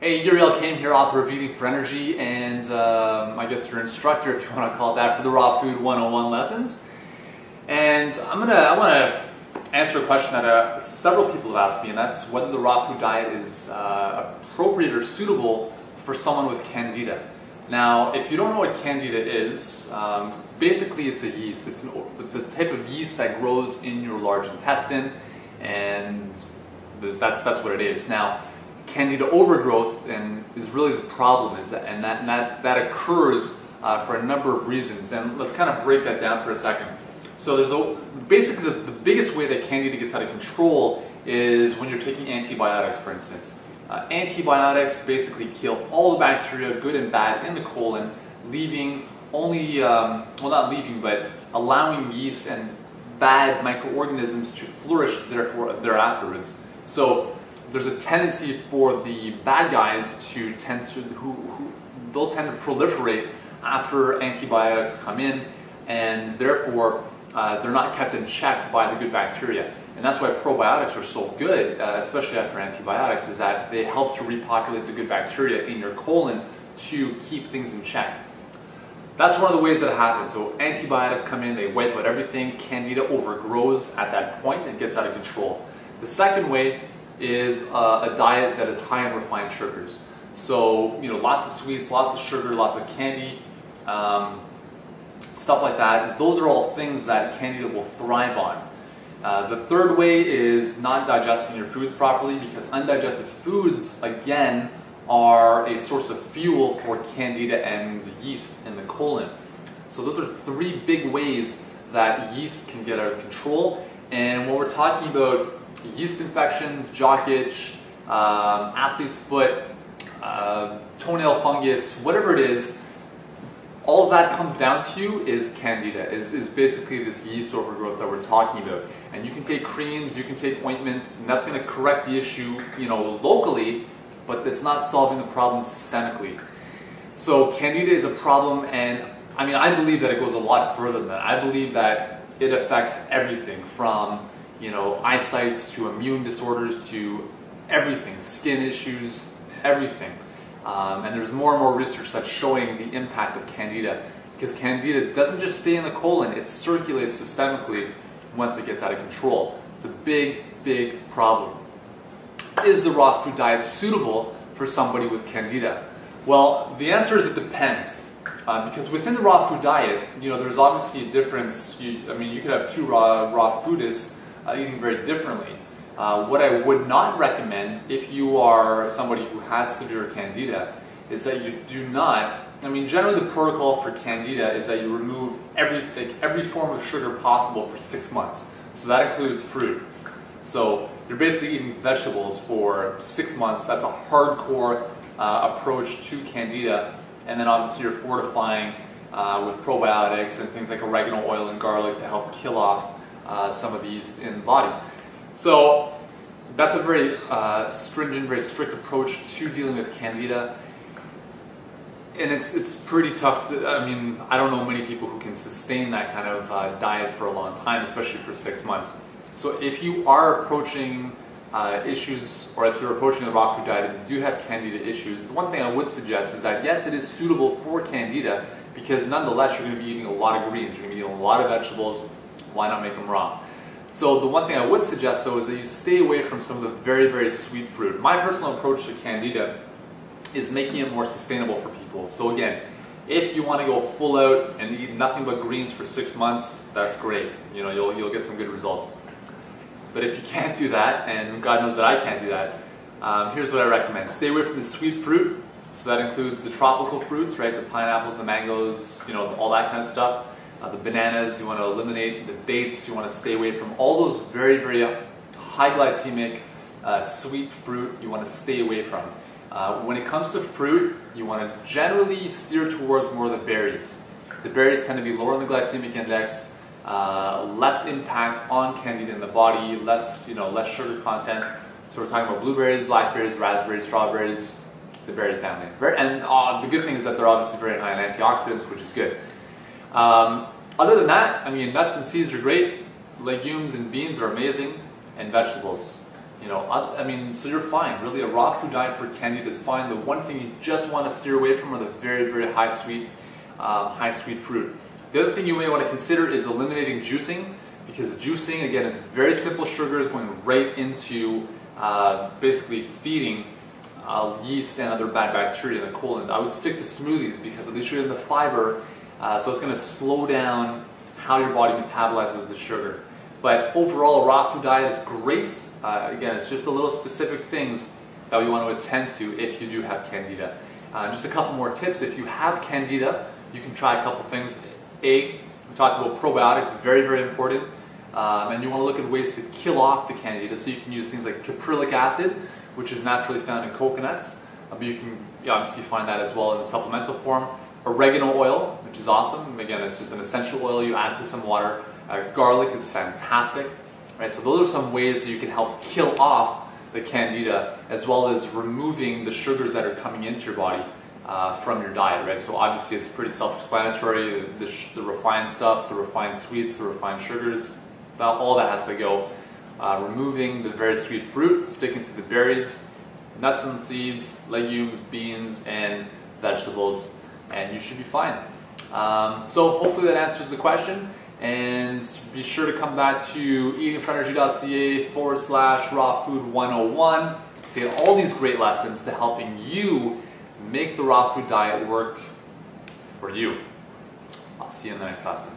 Hey, Uriel came here, author of Eating for Energy, and I guess your instructor, if you want to call it that, for the Raw Food 101 lessons. And I want to answer a question that several people have asked me, and that's whether the raw food diet is appropriate or suitable for someone with Candida. Now, if you don't know what Candida is, basically it's a yeast. It's a type of yeast that grows in your large intestine, and that's what it is. Now, Candida overgrowth is really the problem, and that occurs for a number of reasons. And let's kind of break that down for a second. So there's basically the biggest way that Candida gets out of control is when you're taking antibiotics, for instance. Antibiotics basically kill all the bacteria, good and bad, in the colon, leaving only, well, not leaving, but allowing yeast and bad microorganisms to flourish thereafterwards. So there's a tendency for the bad guys to they'll tend to proliferate after antibiotics come in, and therefore they're not kept in check by the good bacteria. And that's why probiotics are so good, especially after antibiotics, is that they help to repopulate the good bacteria in your colon to keep things in check. That's one of the ways that it happens. So antibiotics come in, they wipe out everything, Candida overgrows at that point and gets out of control. The second way is a diet that is high in refined sugars. So, lots of sweets, lots of sugar, lots of candy, stuff like that. Those are all things that Candida will thrive on. The third way is not digesting your foods properly, because undigested foods, again, are a source of fuel for Candida and yeast in the colon. So those are three big ways that yeast can get out of control. And when we're talking about yeast infections, jock itch, athlete's foot, toenail fungus, whatever it is, all of that comes down to is Candida, is basically this yeast overgrowth that we're talking about. And you can take creams, you can take ointments, and that's going to correct the issue, locally, but it's not solving the problem systemically. So Candida is a problem, and I believe that it goes a lot further than that. I believe that it affects everything from eyesight to immune disorders to everything, skin issues, everything. And there's more and more research that's showing the impact of Candida, because Candida doesn't just stay in the colon, it circulates systemically once it gets out of control. It's a big, big problem. Is the raw food diet suitable for somebody with Candida? Well, the answer is it depends. Because within the raw food diet, there's obviously a difference. You could have two raw foodists eating very differently. What I would not recommend if you are somebody who has severe Candida is that you do not, generally the protocol for Candida is that you remove every form of sugar possible for 6 months. So that includes fruit. So you're basically eating vegetables for 6 months. That's a hardcore approach to Candida. And then obviously you're fortifying with probiotics and things like oregano oil and garlic to help kill off some of the yeast in the body. So that's a very stringent, very strict approach to dealing with Candida. And it's pretty tough to, I don't know many people who can sustain that kind of diet for a long time, especially for 6 months. So if you are approaching issues, or if you're approaching the raw food diet and you do have Candida issues, the one thing I would suggest is that yes, it is suitable for Candida, because nonetheless you're going to be eating a lot of greens, you're going to be eating a lot of vegetables. Why not make them raw? So the one thing I would suggest though is that you stay away from some of the very, very sweet fruit. My personal approach to Candida is making it more sustainable for people. So again, if you want to go full out and eat nothing but greens for 6 months, that's great. You'll get some good results. But if you can't do that, and God knows that I can't do that, here's what I recommend. Stay away from the sweet fruit. So that includes the tropical fruits, right? The pineapples, the mangoes, all that kind of stuff. The bananas, you want to eliminate. The dates, you want to stay away from. All those very, very high glycemic sweet fruit, you want to stay away from. When it comes to fruit, you want to generally steer towards more of the berries. The berries tend to be lower in the glycemic index, less impact on Candida in the body, less sugar content. So we're talking about blueberries, blackberries, raspberries, strawberries, the berry family. And the good thing is that they're obviously very high in antioxidants, which is good. Other than that, nuts and seeds are great, legumes and beans are amazing, and vegetables. You know, I mean, so you're fine. Really, a raw food diet for Candida is fine. The one thing you just want to steer away from are the very, very high sweet fruit. The other thing you may want to consider is eliminating juicing, because juicing, again, is very simple sugars going right into basically feeding yeast and other bad bacteria in the colon. I would stick to smoothies because at least you're in the fiber, so it's going to slow down how your body metabolizes the sugar. But overall, a raw food diet is great. Again, it's just the little specific things that we want to attend to if you do have Candida. Just a couple more tips. If you have Candida, you can try a couple things. We talked about probiotics, very, very important. And you want to look at ways to kill off the Candida. So you can use things like caprylic acid, which is naturally found in coconuts. But you can obviously find that as well in the supplemental form. Oregano oil, which is awesome. Again, it's just an essential oil you add to some water. Garlic is fantastic, right? So those are some ways that you can help kill off the Candida, as well as removing the sugars that are coming into your body from your diet, right? So obviously it's pretty self-explanatory. The refined stuff, the refined sweets, the refined sugars, all that has to go. Removing the very sweet fruit, sticking to the berries, nuts and seeds, legumes, beans, and vegetables, and you should be fine. So hopefully that answers the question. And be sure to come back to eatingfrenergy.ca/rawfood101 to get all these great lessons to helping you make the raw food diet work for you. I'll see you in the next lesson.